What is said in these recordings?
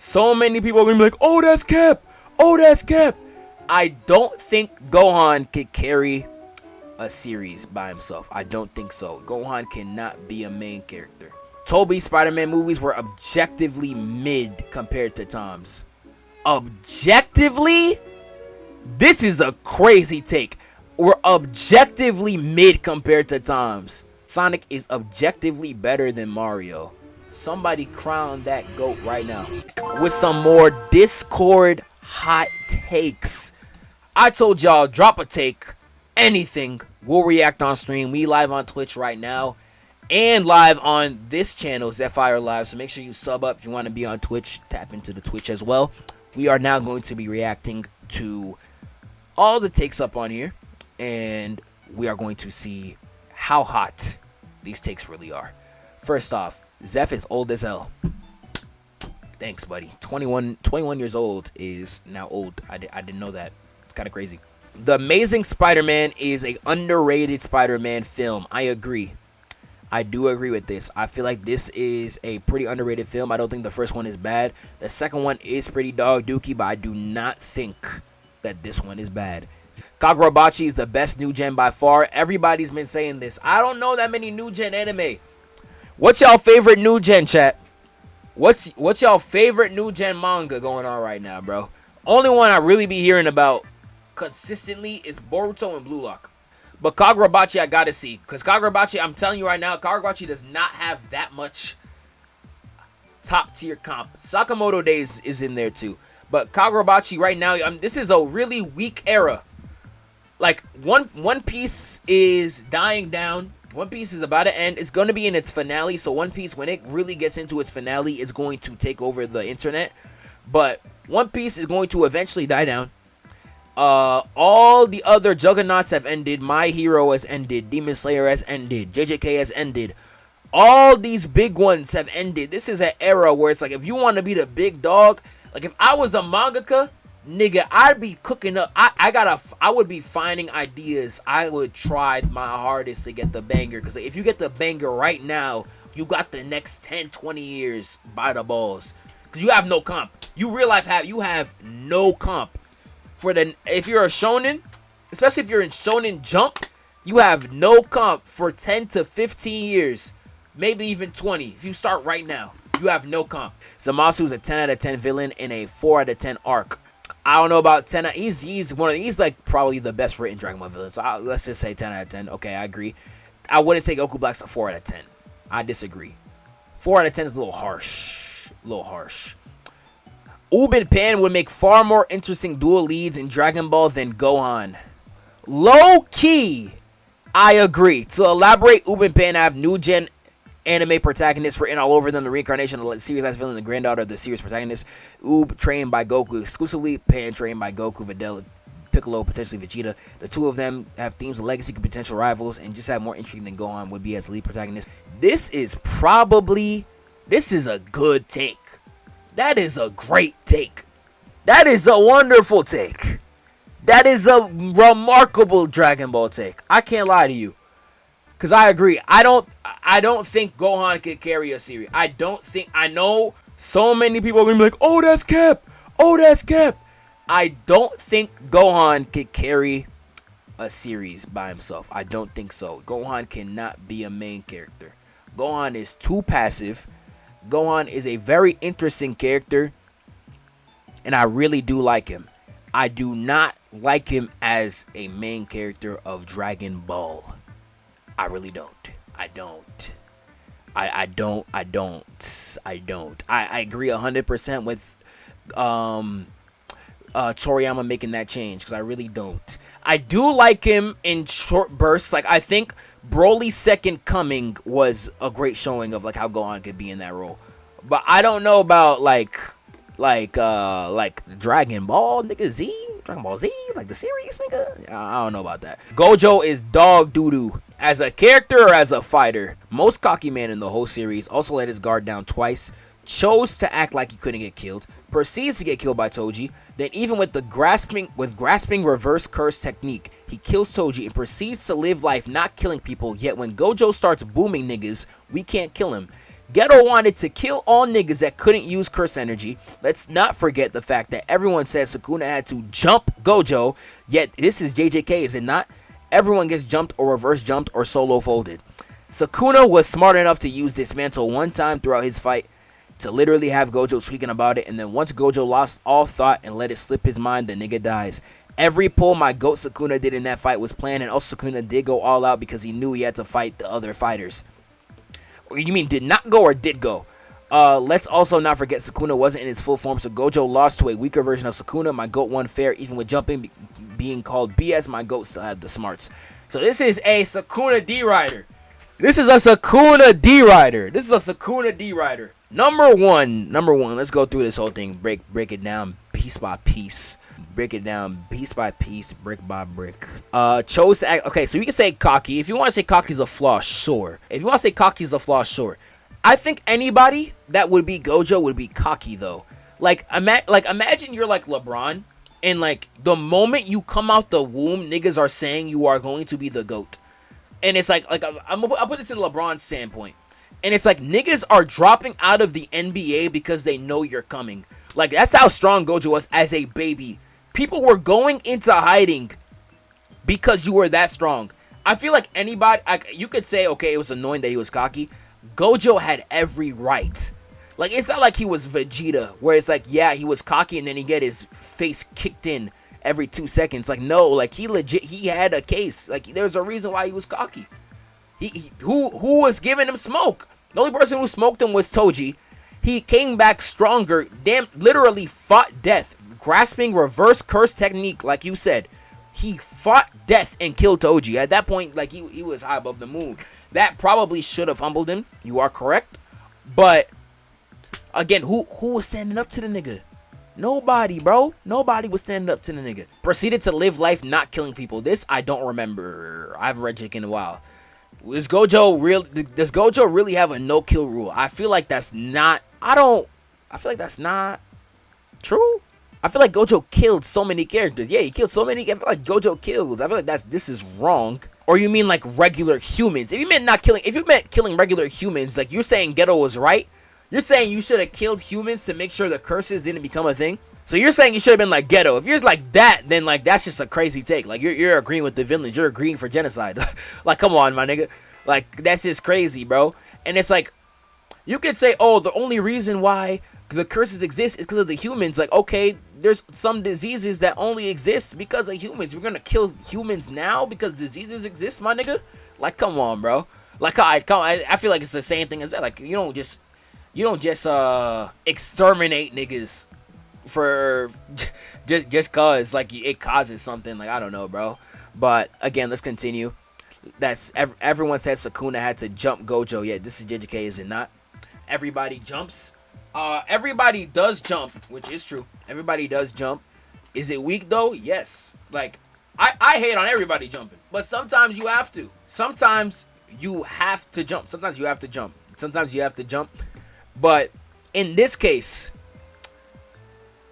So many people are gonna be like, oh, that's Cap. Oh, that's Cap. I don't think Gohan could carry a series by himself. I don't think so. Gohan cannot be a main character. Toby's Spider-Man movies were objectively mid compared to Tom's. Objectively? This is a crazy take. We're objectively mid compared to Tom's. Sonic is objectively better than Mario. Somebody crown that GOAT right now. With some more Discord hot takes. I told y'all, drop a take. Anything. We'll react on stream. We live on Twitch right now. And live on this channel, ZEPHFIRE Live. So make sure you sub up if you want to be on Twitch. Tap into the Twitch as well. We are now going to be reacting to all the takes up on here. And we are going to see how hot these takes really are. First off, Zeph is old as hell. Thanks, buddy. 21 years old is now old. I didn't know that. It's kind of crazy. The Amazing Spider-Man is an underrated Spider-Man film. I agree. I do agree with this. I feel like this is a pretty underrated film. I don't think the first one is bad. The second one is pretty dog dookie, but I do not think that this one is bad. Kagurabachi is the best new gen by far. Everybody's been saying this. I don't know that many new gen anime. What's y'all favorite new gen, chat? What's y'all favorite new gen manga going on right now, bro? Only one I really be hearing about consistently is Boruto and Blue Lock. But Kagurabachi I gotta see. Because Kagurabachi, I'm telling you right now, Kagurabachi does not have that much top tier comp. Sakamoto Days is in there too. But Kagurabachi right now, this is a really weak era. Like, One Piece is dying down. One Piece is about to end. It's going to be in its finale. So One Piece, when it really gets into its finale, is going to take over the internet. But One Piece is going to eventually die down. All the other juggernauts have ended. My Hero has ended. Demon Slayer has ended. JJK has ended. All these big ones have ended. This is an era where it's like, if you want to be the big dog, like if I was a mangaka, nigga, I'd be cooking up. I would be finding ideas. I would try my hardest to get the banger. Because if you get the banger right now, you got the next 10, 20 years by the balls. Because you have no comp. You real life you have no comp. If you're a shonen, especially if you're in Shonen Jump, you have no comp for 10 to 15 years. Maybe even 20. If you start right now, you have no comp. Zamasu is a 10 out of 10 villain in a 4 out of 10 arc. I don't know about 10. He's like probably the best written Dragon Ball villain. So let's just say 10 out of 10. Okay, I agree. I wouldn't say Goku Black's a 4 out of 10. I disagree. 4 out of 10 is a little harsh. Ubin Pan would make far more interesting dual leads in Dragon Ball than Gohan. Low key, I agree. To elaborate, Ubin Pan have new gen anime protagonists written all over them. The reincarnation of the series last villain, the granddaughter of the series protagonist. Oob trained by Goku exclusively. Pan trained by Goku, Videl, Piccolo, potentially Vegeta. The two of them have themes of legacy and potential rivals, and just have more intrigue than Gohan would be as lead protagonist. This is a good take. That is a great take. That is a wonderful take. That is a remarkable Dragon Ball take. I can't lie to you. Because I agree. I don't think Gohan could carry a series. I know so many people are going to be like, oh, that's Cap. Oh, that's Cap. I don't think Gohan could carry a series by himself. I don't think so. Gohan cannot be a main character. Gohan is too passive. Gohan is a very interesting character. And I really do like him. I do not like him as a main character of Dragon Ball. I really don't. I don't. I agree 100% with Toriyama making that change, because I really don't. I do like him in short bursts. Like, I think Broly's Second Coming was a great showing of like how Gohan could be in that role. But I don't know about like Dragon Ball, nigga, Dragon Ball Z, like the series, nigga. I don't know about that. Gojo is dog doo-doo. As a character or as a fighter, most cocky man in the whole series, also let his guard down twice, chose to act like he couldn't get killed, proceeds to get killed by Toji, then even with grasping reverse curse technique, he kills Toji and proceeds to live life not killing people, yet when Gojo starts booming niggas, we can't kill him. Geto wanted to kill all niggas that couldn't use curse energy. Let's not forget the fact that everyone says Sukuna had to jump Gojo, yet this is JJK, is it not? Everyone gets jumped or reverse jumped or solo folded. Sukuna was smart enough to use Dismantle one time throughout his fight to literally have Gojo tweaking about it, and then once Gojo lost all thought and let it slip his mind, the nigga dies. Every pull my GOAT Sukuna did in that fight was planned, and also Sukuna did go all out because he knew he had to fight the other fighters. You mean did not go or did go? Let's also not forget Sukuna wasn't in his full form, so Gojo lost to a weaker version of Sukuna. My GOAT won fair, even with jumping being called BS. My GOAT still had the smarts. So this is a Sukuna D-Rider. This is a Sukuna D-Rider. This is a Sukuna D-Rider. Number one. Let's go through this whole thing. Break it down piece by piece. Break it down piece by piece, brick by brick. Chose to act. Okay, so we can say cocky. If you want to say cocky is a flaw, sure. If you want to say cocky is a flaw, sure. I think anybody that would be Gojo would be cocky though. Like imagine you're like LeBron, and like the moment you come out the womb, niggas are saying you are going to be the GOAT. And it's like I'll put this in LeBron's standpoint. And it's like niggas are dropping out of the NBA because they know you're coming. Like that's how strong Gojo was as a baby. People were going into hiding because you were that strong. I feel like anybody, you could say, okay, it was annoying that he was cocky. Gojo had every right. Like, it's not like he was Vegeta, where it's like, yeah, he was cocky and then he get his face kicked in every 2 seconds. Like, no, like, he had a case. Like, there's a reason why he was cocky. Who was giving him smoke? The only person who smoked him was Toji. He came back stronger, literally fought death. Grasping reverse curse technique, like you said, he fought death and killed Toji. At that point, like he was high above the moon. That probably should have humbled him. You are correct, but again, who was standing up to the nigga? Nobody, bro. Nobody was standing up to the nigga. Proceeded to live life not killing people. This I don't remember. I haven't read Jick in a while. Does Gojo really have a no kill rule? I feel like that's not. I feel like that's not true. I feel like Gojo killed so many characters. Yeah, he killed so many. I feel like Gojo kills. I feel like this is wrong. Or you mean like regular humans? If you meant killing regular humans, like you're saying Geto was right. You're saying you should have killed humans to make sure the curses didn't become a thing. So you're saying you should have been like Geto. If you're like that, then like that's just a crazy take. Like you're agreeing with the villains. You're agreeing for genocide. Like come on, my nigga. Like that's just crazy, bro. And it's like you could say, oh, the only reason why the curses exist is because of the humans. Like, okay, there's some diseases that only exist because of humans. We're gonna kill humans now because diseases exist, my nigga. Like, come on, bro. Like, I feel like it's the same thing as that. Like, you don't just exterminate niggas for just cause like it causes something. Like, I don't know, bro. But again, let's continue. That's everyone said Sukuna had to jump Gojo. Yeah, this is JJK, is it not? Everybody jumps. Everybody does jump, which is true. Everybody does jump. Is it weak though? Yes. Like I hate on everybody jumping, but sometimes you have to. Sometimes you have to jump. Sometimes you have to jump. Sometimes you have to jump. But in this case,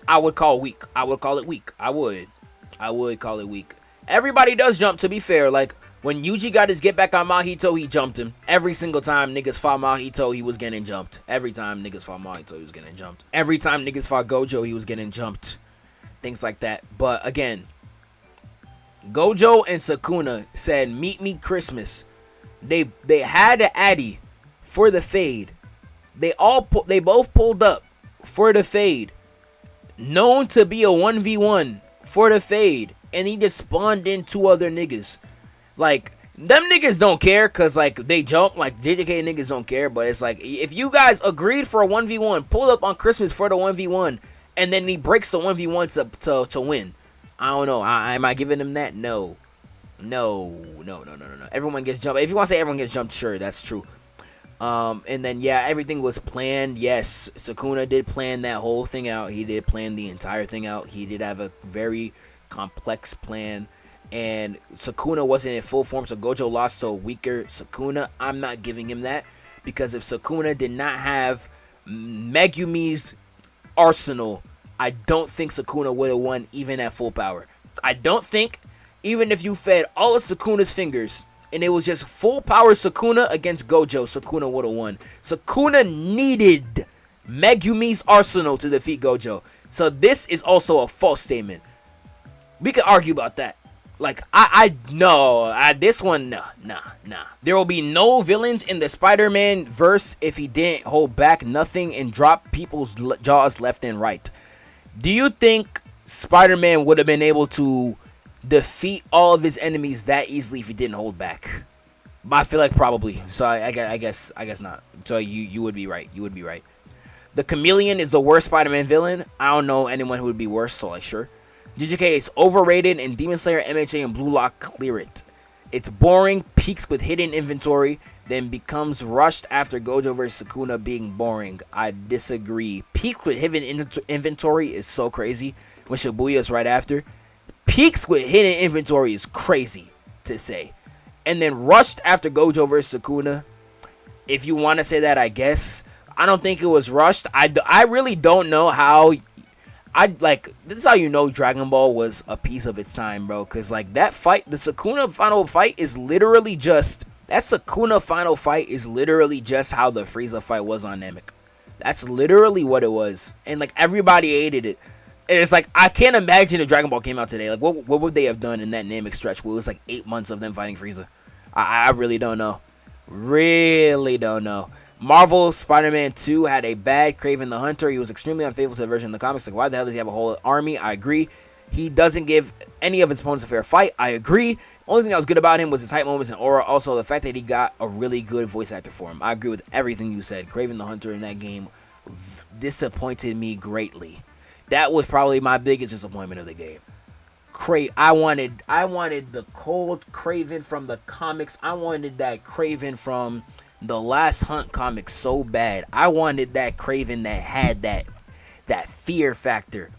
I would call weak. I would call it weak. I would call it weak. Everybody does jump, to be fair. Like when Yuji got his get back on Mahito, he jumped him. Every single time niggas fought Mahito, he was getting jumped. Every time niggas fought Mahito, he was getting jumped. Every time niggas fought Gojo, he was getting jumped. Things like that. But again, Gojo and Sukuna said, "Meet me Christmas." They had an Addy for the fade. They both pulled up for the fade. Known to be a 1v1 for the fade. And he just spawned in 2 other niggas. Like, them niggas don't care because, like, they jump. Like, JJK niggas don't care. But it's like, if you guys agreed for a 1v1, pull up on Christmas for the 1v1, and then he breaks the 1v1 to win. I don't know. Am I giving him that? No. Everyone gets jumped. If you want to say everyone gets jumped, sure, that's true. And then, yeah, everything was planned. Yes, Sukuna did plan that whole thing out. He did plan the entire thing out. He did have a very complex plan. And Sukuna wasn't in full form, so Gojo lost to a weaker Sukuna. I'm not giving him that, because if Sukuna did not have Megumi's arsenal, I don't think Sukuna would have won even at full power. I don't think, even if you fed all of Sukuna's fingers and it was just full power Sukuna against Gojo. Sukuna would have won. Sukuna needed Megumi's arsenal to defeat Gojo. So this is also a false statement. We could argue about that. Like, this one, nah. There will be no villains in the Spider-Man verse if he didn't hold back nothing and drop people's jaws left and right. Do you think Spider-Man would have been able to defeat all of his enemies that easily if he didn't hold back? I feel like probably. So I guess not. So you would be right. You would be right. The Chameleon is the worst Spider-Man villain. I don't know anyone who would be worse, so like sure. JJK is overrated, and Demon Slayer, MHA, and Blue Lock clear it. It's boring, peaks with hidden inventory, then becomes rushed after Gojo vs Sukuna being boring. I disagree. Peaks with hidden inventory is so crazy when Shibuya is right after. Peaks with hidden inventory is crazy to say. And then rushed after Gojo vs Sukuna. If you want to say that, I guess. I don't think it was rushed. I really don't know how. This is how you know Dragon Ball was a piece of its time, bro. Because, like, that fight, the Sukuna final fight is literally just... That Sukuna final fight is literally just how the Frieza fight was on Namek. That's literally what it was. And, like, everybody hated it. And it's like, I can't imagine if Dragon Ball came out today. Like, what would they have done in that Namek stretch where it was, like, 8 months of them fighting Frieza? I really don't know. Really don't know. Marvel Spider-Man 2 had a bad Kraven the Hunter. He was extremely unfaithful to the version in the comics. Like, why the hell does he have a whole army? I agree. He doesn't give any of his opponents a fair fight. I agree. Only thing that was good about him was his hype moments and aura. Also, the fact that he got a really good voice actor for him. I agree with everything you said. Kraven the Hunter in that game disappointed me greatly. That was probably my biggest disappointment of the game. I wanted the cold Kraven from the comics. I wanted that Kraven from the Last Hunt comics so bad. I wanted that Kraven that had that fear factor.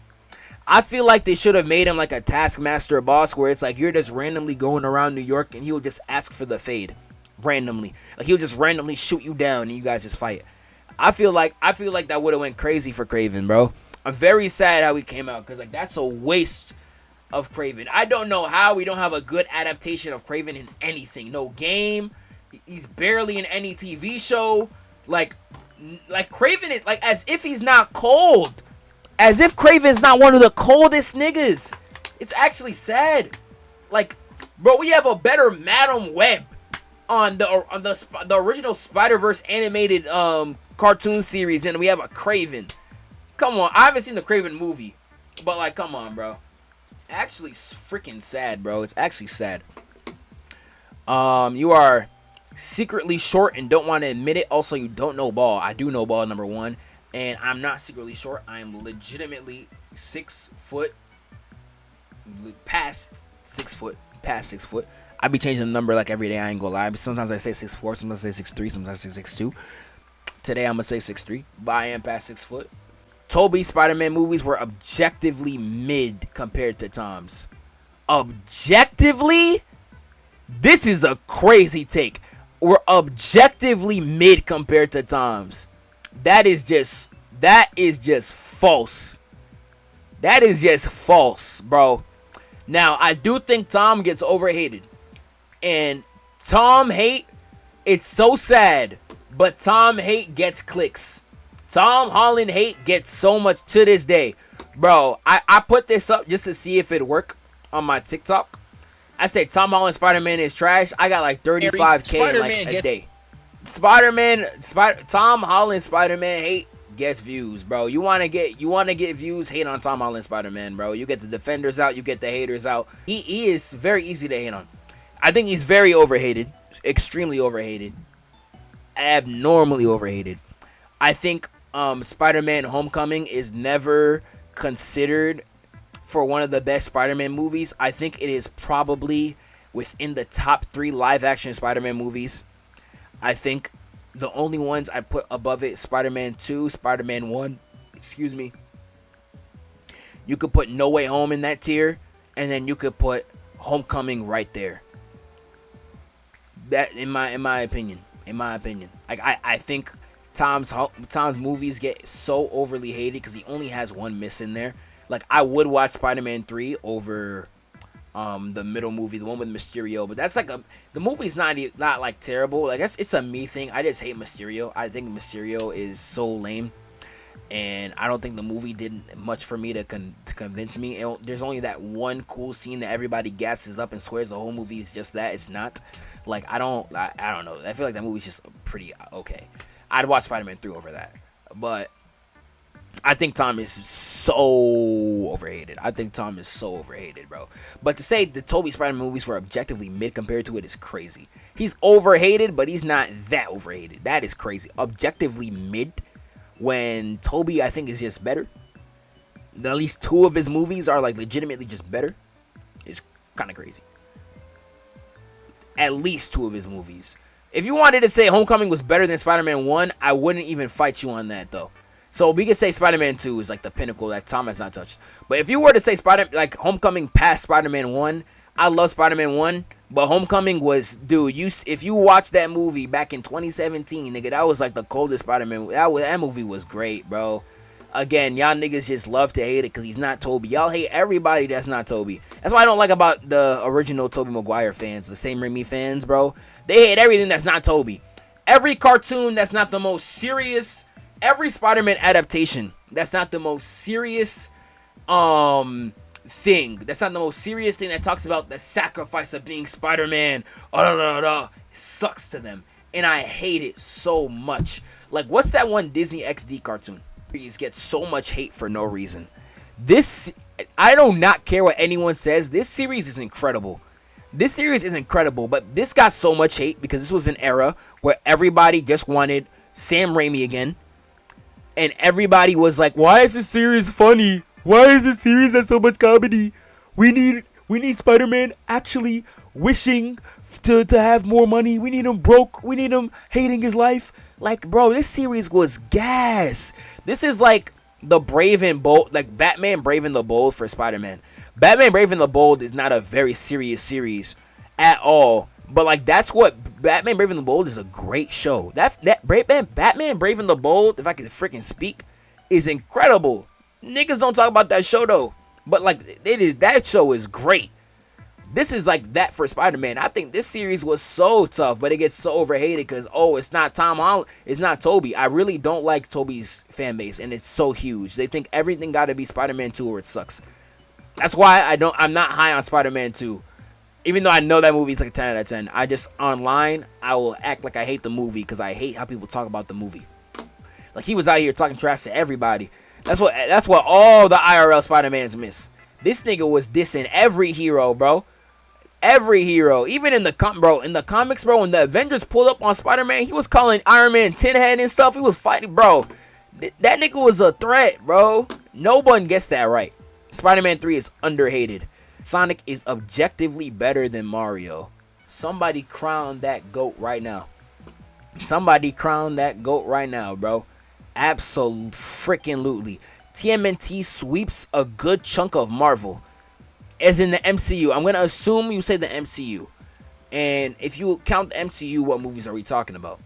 I feel like they should have made him like a Taskmaster boss where it's like you're just randomly going around New York and he'll just ask for the fade randomly. Like he'll just randomly shoot you down and you guys just fight. I feel like that would have went crazy for Kraven, bro. I'm very sad how he came out because like that's a waste of Kraven. I don't know how we don't have a good adaptation of Kraven in anything. No game. He's barely in any TV show. Like Kraven is like as if he's not cold. As if Kraven's not one of the coldest niggas. It's actually sad. Like, bro, we have a better Madam Web on the original Snyderverse animated cartoon series, and we have a Kraven. Come on, I haven't seen the Kraven movie, but like, come on, bro. Actually, freaking sad, bro. It's actually sad. You are secretly short and don't want to admit it. Also, you don't know ball. I do know ball, number one. And I'm not secretly short. I am legitimately 6 foot. Past 6 foot. Past 6 foot. I be changing the number like every day. I ain't gonna lie. But sometimes I say 6'4", sometimes I say 6'3", sometimes I say 6'2". Today I'm gonna say 6'3", but I am past 6 foot. Toby Spider-Man movies were objectively mid compared to Tom's. Objectively? This is a crazy take. We're objectively mid compared to Tom's. That is just false. That is just false, bro. Now, I do think Tom gets overhated. And Tom hate, it's so sad, but Tom hate gets clicks. Tom Holland hate gets so much to this day. Bro, I put this up just to see if it worked on my TikTok. I said Tom Holland Spider-Man is trash. I got like 35K in like a day. Tom Holland Spider-Man hate gets views, bro. You wanna get views, hate on Tom Holland Spider-Man, bro. You get the defenders out, you get the haters out. He is very easy to hate on. I think he's very overhated, extremely overhated, abnormally overhated. I think Spider-Man Homecoming is never considered for one of the best Spider-Man movies. I think it is probably within the top 3 live-action Spider-Man movies. I think the only ones I put above it, Spider-Man 2, Spider-Man 1, excuse me. You could put No Way Home in that tier, and then you could put Homecoming right there. That, in my opinion. Like, I think Tom's movies get so overly hated because he only has one miss in there. Like, I would watch Spider-Man 3 over The middle movie, the one with Mysterio, but that's like the movie's not like terrible. Like it's a me thing. I just hate Mysterio. I think Mysterio is so lame, and I don't think the movie did much for me to convince me. There's only that one cool scene that everybody gasses up and swears the whole movie is just that. It's not. Like I don't know. I feel like that movie's just pretty okay. I'd watch Spider-Man 3 over that, but I think Tom is so overhated. Bro. But to say the Toby Spider-Man movies were objectively mid compared to it is crazy. He's overhated, but he's not that overhated. That is crazy. Objectively mid when Toby, I think, is just better. At least 2 of his movies are like legitimately just better. It's kind of crazy. At least 2 of his movies. If you wanted to say Homecoming was better than Spider-Man 1, I wouldn't even fight you on that though. So we could say Spider-Man 2 is like the pinnacle that Tom has not touched. But if you were to say Homecoming past Spider-Man 1, I love Spider-Man 1, but Homecoming was, dude, if you watched that movie back in 2017, nigga, that was like the coldest Spider-Man. That movie was great, bro. Again, y'all niggas just love to hate it because he's not Toby. Y'all hate everybody that's not Toby. That's what I don't like about the original Toby Maguire fans, the Sam Raimi fans, bro. They hate everything that's not Toby. Every cartoon that's not the most serious, every Spider-Man adaptation that's not the most serious thing. That's not the most serious thing that talks about the sacrifice of being Spider-Man. It sucks to them. And I hate it so much. Like, what's that one Disney XD cartoon? Please get so much hate for no reason. I do not care what anyone says. This series is incredible. But this got so much hate because this was an era where everybody just wanted Sam Raimi again. And everybody was like, why is this series funny? Why is this series has so much comedy? We need Spider-Man actually wishing to have more money. We need him broke. We need him hating his life. Like, bro, this series was gas. This is like the Brave and Bold, like Batman Brave and the Bold for Spider-Man. Batman Brave and the Bold is not a very serious series at all. But like that's what Batman Brave and the Bold is, a great show. Batman Brave and the Bold, if I could freaking speak, is incredible. Niggas don't talk about that show though. But like that show is great. This is like that for Spider-Man. I think this series was so tough, but it gets so overhated because it's not Tom Holland, it's not Toby. I really don't like Toby's fan base, and it's so huge. They think everything got to be Spider-Man 2 or it sucks. That's why I'm not high on Spider-Man 2. Even though I know that movie is like a 10 out of 10. I just, online, I will act like I hate the movie because I hate how people talk about the movie. Like, he was out here talking trash to everybody. That's what all the IRL Spider-Mans miss. This nigga was dissing every hero, bro. Every hero. Even in the comics, bro, when the Avengers pulled up on Spider-Man, he was calling Iron Man Tin Head and stuff. He was fighting, bro. That nigga was a threat, bro. No one gets that right. Spider-Man 3 is underhated. Sonic is objectively better than Mario. Somebody crown that GOAT right now. Bro. Absolutely. TMNT sweeps a good chunk of Marvel. As in the MCU. I'm going to assume you say the MCU. And if you count the MCU, what movies are we talking about?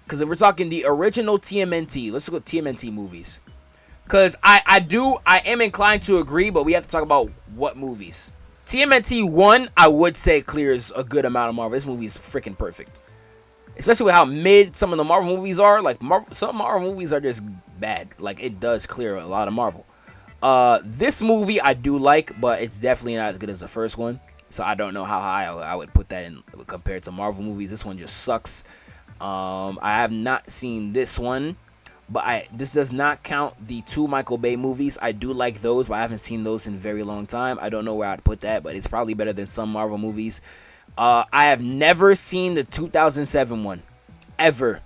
Because if we're talking the original TMNT, let's look at TMNT movies. Because I am inclined to agree, but we have to talk about what movies. TMNT 1, I would say clears a good amount of Marvel. This movie is freaking perfect. Especially with how mid some of the Marvel movies are. Like, some Marvel movies are just bad. Like, it does clear a lot of Marvel. This movie I do like, but it's definitely not as good as the first one. So I don't know how high I would put that in compared to Marvel movies. This one just sucks. I have not seen this one. But this does not count the 2 Michael Bay movies. I do like those, but I haven't seen those in a very long time. I don't know where I'd put that, but it's probably better than some Marvel movies. I have never seen the 2007 one. Ever.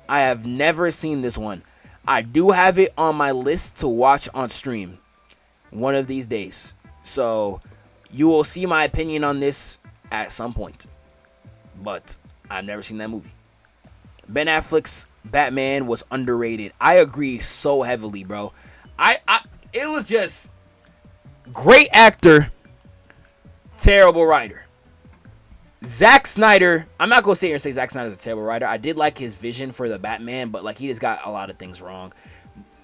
I have never seen this one. I do have it on my list to watch on stream one of these days. So, you will see my opinion on this at some point. But, I've never seen that movie. Ben Affleck's Batman was underrated. I agree so heavily, bro. It was just great actor, terrible writer. Zack Snyder, I'm not gonna sit here and say Zack Snyder's a terrible writer. I did like his vision for the Batman, but like he just got a lot of things wrong.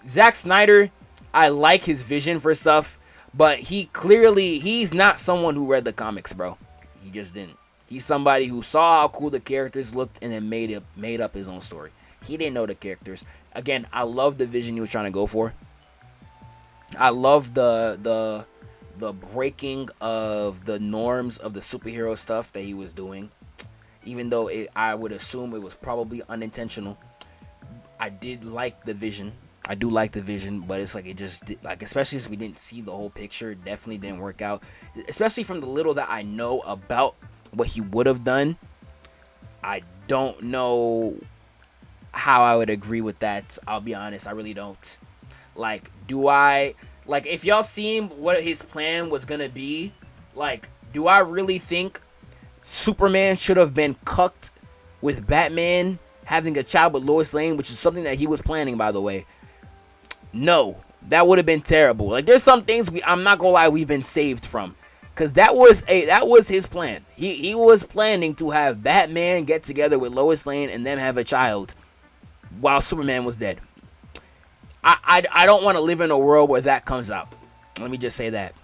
Zack Snyder, I like his vision for stuff, But he's not someone who read the comics, bro. He just didn't. He's somebody who saw how cool the characters looked and then made up his own story. He didn't know the characters. Again, I love the vision he was trying to go for. I love the breaking of the norms of the superhero stuff that he was doing. Even though I would assume it was probably unintentional. I did like the vision. I do like the vision, but it's like it just like, especially since we didn't see the whole picture, it definitely didn't work out. Especially from the little that I know about what he would have done, I don't know how I would agree with that. I'll be honest, I really don't. Like, if y'all seen what his plan was gonna be, like, do I really think Superman should have been cucked with Batman having a child with Lois Lane, which is something that he was planning, by the way? No, that would have been terrible. Like, there's some things I'm not gonna lie, we've been saved from, because that was his plan. He was planning to have Batman get together with Lois Lane and them have a child while Superman was dead. I don't want to live in a world where that comes out. Let me just say that.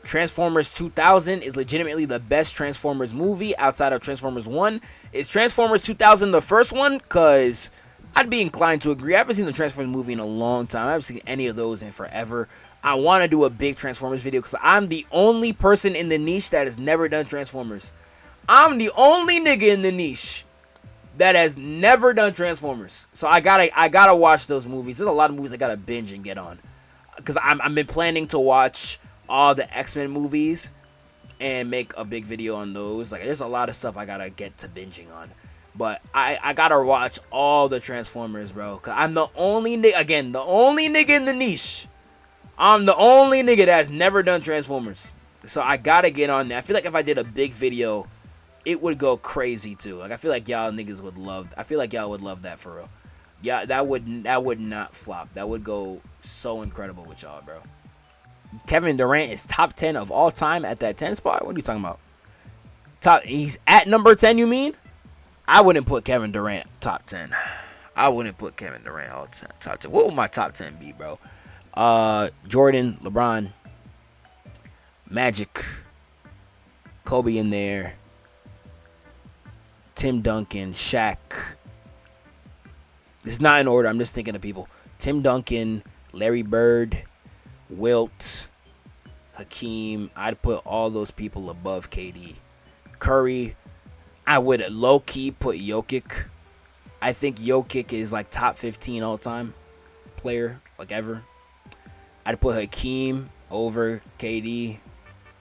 Transformers 2000 is legitimately the best Transformers movie outside of Transformers 1. Is Transformers 2000 the first one? Because I'd be inclined to agree. I haven't seen the Transformers movie in a long time. I haven't seen any of those in forever. I want to do a big Transformers video because I'm the only person in the niche that has never done Transformers. I'm the only nigga in the niche that has never done Transformers. So I gotta watch those movies. There's a lot of movies I gotta binge and get on. Because I've been planning to watch all the X-Men movies and make a big video on those. Like, there's a lot of stuff I gotta get to binging on. But I gotta watch all the Transformers, bro. Because I'm the only nigga, the only nigga in the niche. I'm the only nigga that has never done Transformers. So I gotta get on there. I feel like if I did a big video, it would go crazy too. Like, I feel like y'all niggas would love. I feel like y'all would love that for real. Yeah, that would not flop. That would go so incredible with y'all, bro. Kevin Durant is top 10 of all time at that 10 spot. What are you talking about? He's at number 10, you mean? I wouldn't put Kevin Durant top 10. I wouldn't put Kevin Durant top 10. What would my top 10 be, bro? Jordan, LeBron, Magic, Kobe in there, Tim Duncan, Shaq. It's not in order. I'm just thinking of people. Tim Duncan, Larry Bird, Wilt, Hakeem. I'd put all those people above KD. Curry. I would low-key put Jokic. I think Jokic is like top 15 all-time player, like ever. I'd put Hakeem over KD.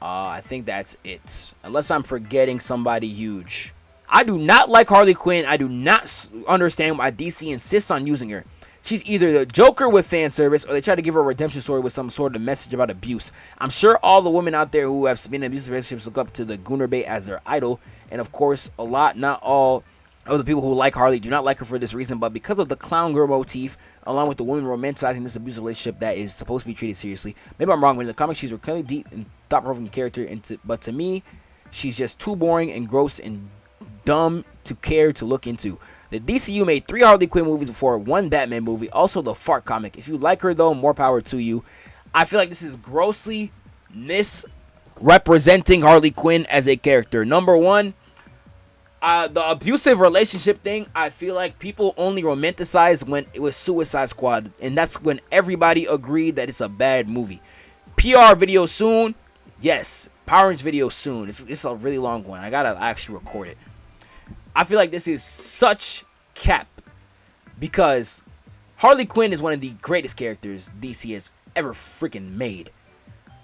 I think that's it. Unless I'm forgetting somebody huge. I do not like Harley Quinn. I do not understand why DC insists on using her. She's either the Joker with fan service or they try to give her a redemption story with some sort of message about abuse. I'm sure all the women out there who have been in abusive relationships look up to the Gunnar Bait as their idol. And of course, a lot, not all, of the people who like Harley do not like her for this reason, but because of the clown girl motif, along with the women romanticizing this abusive relationship that is supposed to be treated seriously. Maybe I'm wrong, but in the comics, she's a really deep and thought-provoking character, but to me, she's just too boring and gross and dumb to care to look into. The DCU made 3 Harley Quinn movies before 1 Batman movie, also the Fart comic. If you like her, though, more power to you. I feel like this is grossly misrepresenting Harley Quinn as a character. Number one, the abusive relationship thing, I feel like people only romanticize when it was Suicide Squad, and that's when everybody agreed that it's a bad movie. PR video soon, yes. Power Rangers video soon. It's a really long one. I gotta actually record it. I feel like this is such cap because Harley Quinn is one of the greatest characters DC has ever freaking made.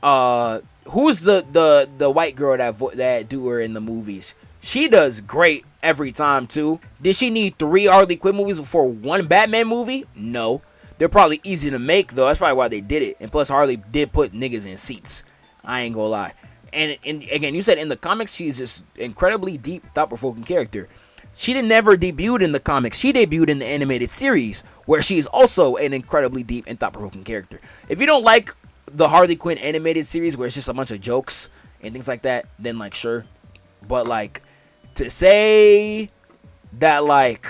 Who's the white girl that do her in the movies? She does great every time too. Did she need 3 Harley Quinn movies before 1 Batman movie? No. They're probably easy to make though. That's probably why they did it. And plus Harley did put niggas in seats. I ain't gonna lie. And again, you said in the comics, she's just incredibly deep, thought-provoking character. She never debuted in the comics. She debuted in the animated series, where she's also an incredibly deep and thought-provoking character. If you don't like the Harley Quinn animated series, where it's just a bunch of jokes and things like that, then, like, sure. But, like, to say that, like,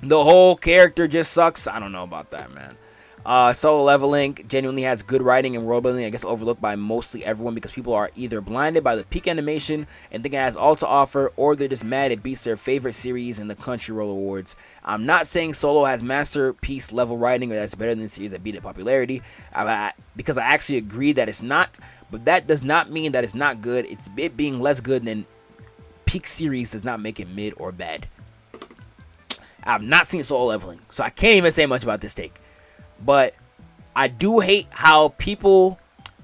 the whole character just sucks, I don't know about that, man. Solo Leveling genuinely has good writing and world building. I guess overlooked by mostly everyone because people are either blinded by the peak animation and think it has all to offer, or they're just mad it beats their favorite series in the Crunchyroll Awards. I'm not saying Solo has masterpiece level writing or that's better than the series that beat it popularity, because I actually agree that it's not, but that does not mean that it's not good. It being less good than peak series does not make it mid or bad. I've not seen Solo Leveling, so I can't even say much about this take. But I do hate how people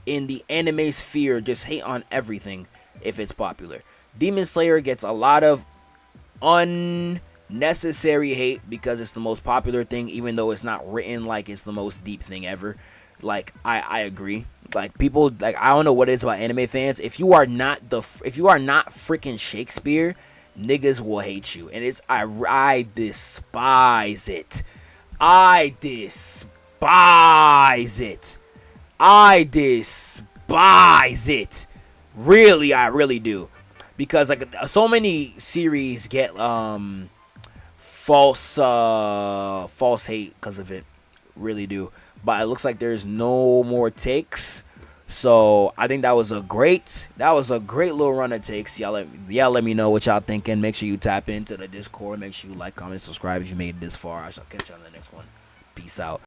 in the anime sphere just hate on everything if it's popular. Demon Slayer gets a lot of unnecessary hate because it's the most popular thing, even though it's not written like it's the most deep thing ever. Like, I agree. Like, people, like, I don't know what it is about anime fans. If you are not freaking Shakespeare, niggas will hate you. And I despise it. I despise it. Really, I really do. Because like so many series get false hate because of it. Really do. But it looks like there's no more takes. So I think that was a great little run of takes. Y'all let me know what y'all thinking. Make sure you tap into the Discord. Make sure you like, comment, subscribe if you made it this far. I shall catch you on the next one. Peace out.